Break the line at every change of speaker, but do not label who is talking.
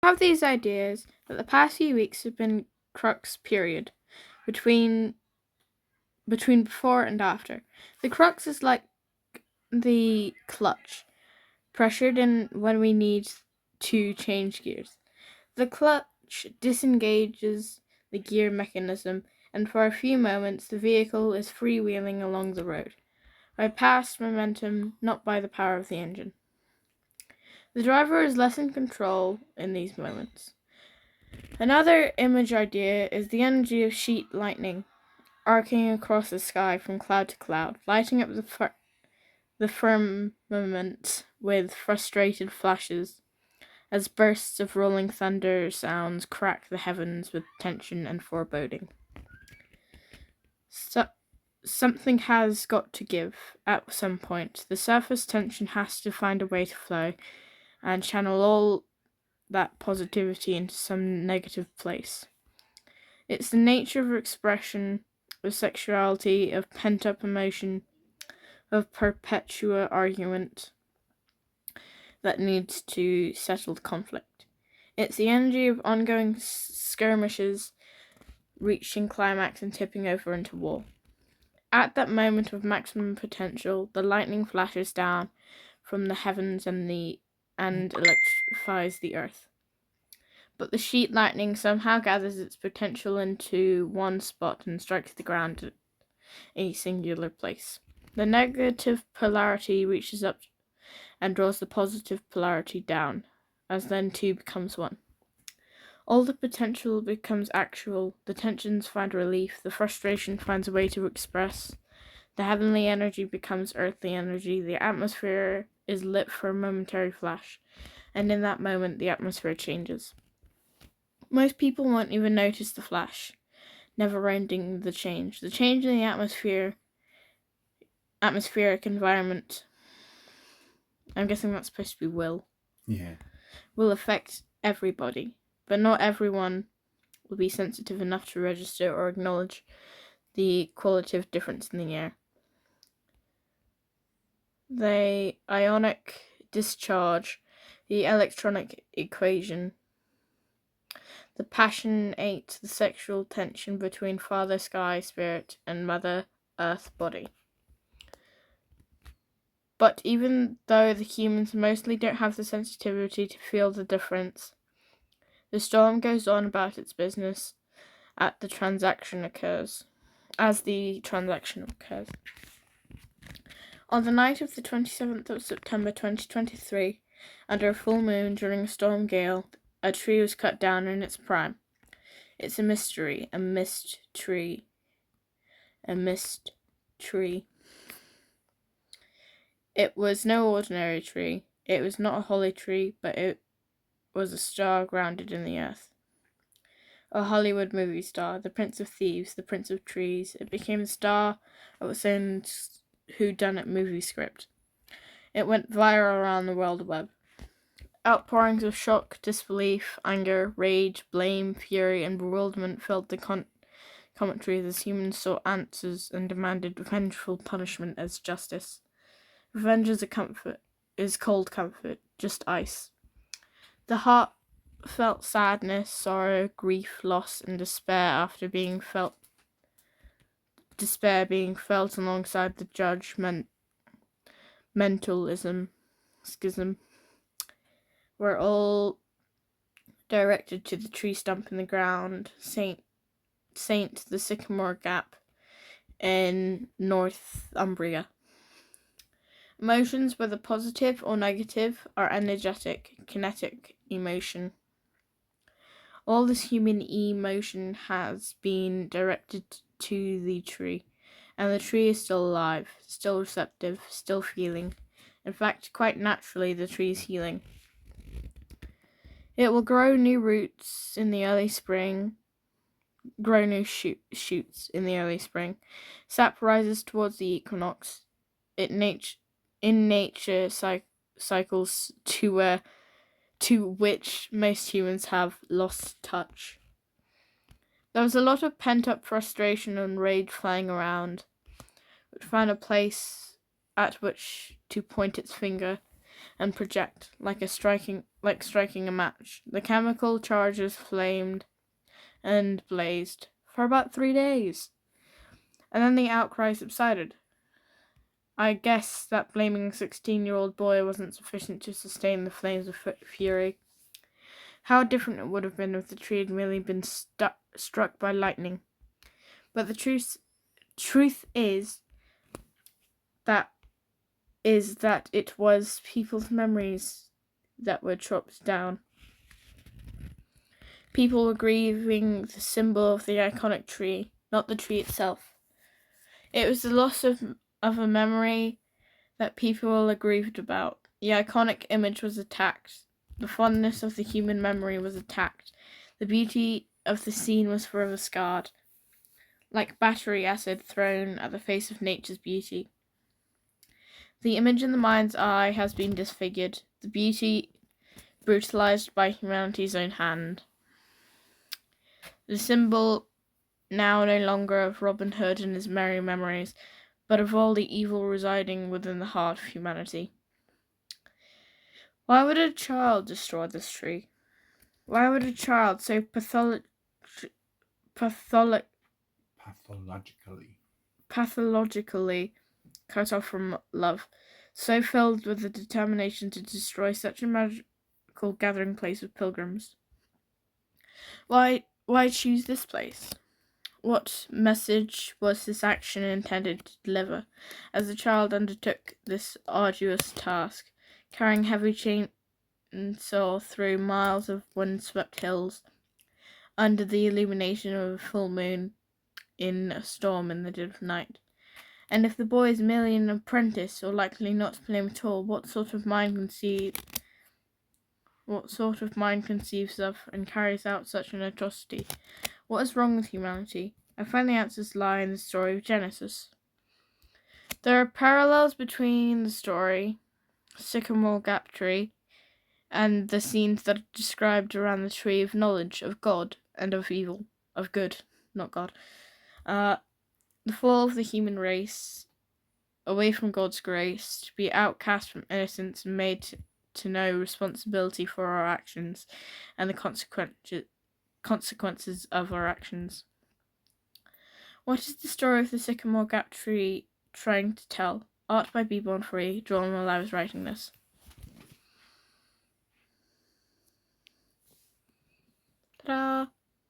have these ideas that the past few weeks have been crux period between before and after. The crux is like the clutch, pressured in when we need to change gears. The clutch disengages the gear mechanism, and for a few moments the vehicle is freewheeling along the road, by past momentum, not by the power of the engine. The driver is less in control in these moments. Another image idea is the energy of sheet lightning arcing across the sky from cloud to cloud, lighting up the firmament with frustrated flashes as bursts of rolling thunder sounds crack the heavens with tension and foreboding. Something has got to give at some point. The surface tension has to find a way to flow and channel all that positivity into some negative place. It's the nature of expression, of sexuality, of pent-up emotion, of perpetual argument that needs to settle the conflict. It's the energy of ongoing skirmishes reaching climax and tipping over into war. At that moment of maximum potential, the lightning flashes down from the heavens and electrifies the earth. But the sheet lightning somehow gathers its potential into one spot and strikes the ground at a singular place. The negative polarity reaches up and draws the positive polarity down, as then two becomes one. All the potential becomes actual, the tensions find relief, the frustration finds a way to express, the heavenly energy becomes earthly energy, the atmosphere is lit for a momentary flash, and in that moment the atmosphere changes. Most people won't even notice the flash, never ending the change. The change in the atmospheric environment, I'm guessing that's supposed to be will affect everybody, but not everyone will be sensitive enough to register or acknowledge the qualitative difference in the air. The ionic discharge, the electronic equation, the passionate, the sexual tension between Father Sky Spirit and Mother Earth Body. But even though the humans mostly don't have the sensitivity to feel the difference, the storm goes on about its business as the transaction occurs. On the night of the 27th of September 2023, under a full moon during a storm gale, a tree was cut down in its prime. It's a mystery, a mist tree. It was no ordinary tree. It was not a holly tree, but it was a star grounded in the earth. A Hollywood movie star, the Prince of Thieves, the Prince of Trees. It became the star of its own whodunit movie script. It went viral around the World Web. Outpourings of shock, disbelief, anger, rage, blame, fury, and bewilderment filled the commentaries as humans sought answers and demanded vengeful punishment as justice. Revenge is cold comfort, just ice. The heart felt sadness, sorrow, grief, loss, and despair being felt alongside the judgmentalism schism, were all directed to the tree stump in the ground, Saint the Sycamore Gap in Northumbria. Emotions, whether positive or negative, are energetic, kinetic emotion. All this human emotion has been directed to the tree, and the tree is still alive, still receptive, still feeling. In fact, quite naturally, the tree is healing. It will grow new roots in the early spring, grow new shoots in the early spring. Sap rises towards the equinox. In nature cycles to which most humans have lost touch. There was a lot of pent-up frustration and rage flying around, which found a place at which to point its finger and project like like striking a match. The chemical charges flamed and blazed for about 3 days, and then the outcry subsided. I guess that blaming a 16-year-old boy wasn't sufficient to sustain the flames of fury. How different it would have been if the tree had merely been struck by lightning. But the truth is that it was people's memories that were chopped down. People were grieving the symbol of the iconic tree, not the tree itself. It was the loss of a memory that people were grieved about. The iconic image was attacked. The fondness of the human memory was attacked. The beauty of the scene was forever scarred, like battery acid thrown at the face of nature's beauty. The image in the mind's eye has been disfigured, the beauty brutalized by humanity's own hand. The symbol now no longer of Robin Hood and his merry memories, but of all the evil residing within the heart of humanity. Why would a child destroy this tree? Why would a child so pathologically cut off from love, so filled with the determination to destroy such a magical gathering place of pilgrims? Why choose this place? What message was this action intended to deliver, as the child undertook this arduous task, carrying heavy chainsaw through miles of wind-swept hills, under the illumination of a full moon, in a storm in the dead of night? And if the boy is merely an apprentice, or likely not to blame at all, what sort of mind conceives of and carries out such an atrocity? What is wrong with humanity? I find the answers lie in the story of Genesis. There are parallels between the story, Sycamore Gap Tree, and the scenes that are described around the tree of knowledge of God and of evil, of good, not God. The fall of the human race, away from God's grace, to be outcast from innocence and made to know responsibility for our actions and the consequences of our actions. What is the story of the Sycamore Gap Tree trying to tell? Art by Be Born Free, drawn while I was writing this. Ta-da!